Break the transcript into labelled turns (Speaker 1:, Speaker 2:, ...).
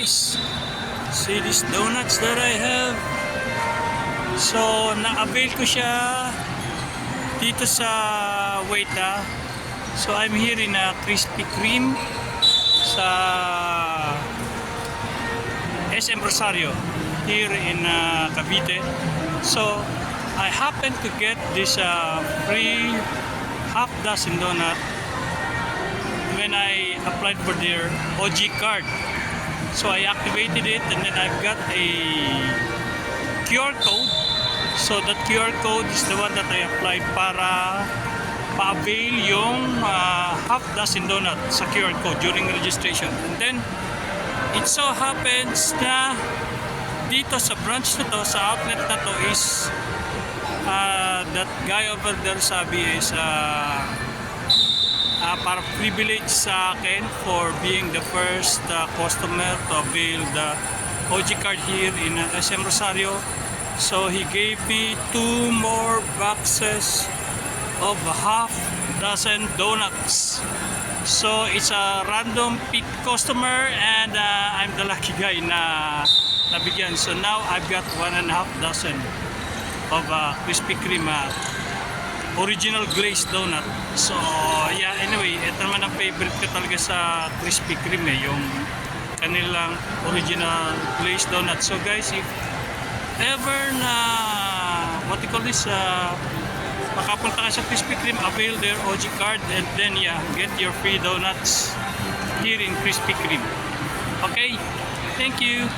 Speaker 1: guys, see these donuts that I have. So na-avail ko siya dito sa Weta. So I'm here in a Krispy Kreme sa SM Rosario here in Cavite. So I happened to get this free half dozen donut when I applied for their OG card. So I activated it, and then I've got a QR code. So that QR code is the one that I applied para pa-avail yung half dozen donut sa QR code during registration. And then it so happens na dito sa branch na to, sa outlet na to is that guy over there sabi is para privilege sa akin for being the first customer to avail the OG card here in SM Rosario. So he gave me 2 more boxes of half dozen donuts. So it's a random pick customer, and I'm the lucky guy na nabigyan. So now I've got 1.5 dozen of Krispy Kreme original glazed donut. So yeah, anyway, ito naman ang favorite ko talaga sa Krispy Kreme, yung kanilang original glazed donut. So guys, if ever na what you call this, makapunta ka sa Krispy Kreme, avail their OG card, and then yeah, get your free donuts here in Krispy Kreme. Okay, thank you.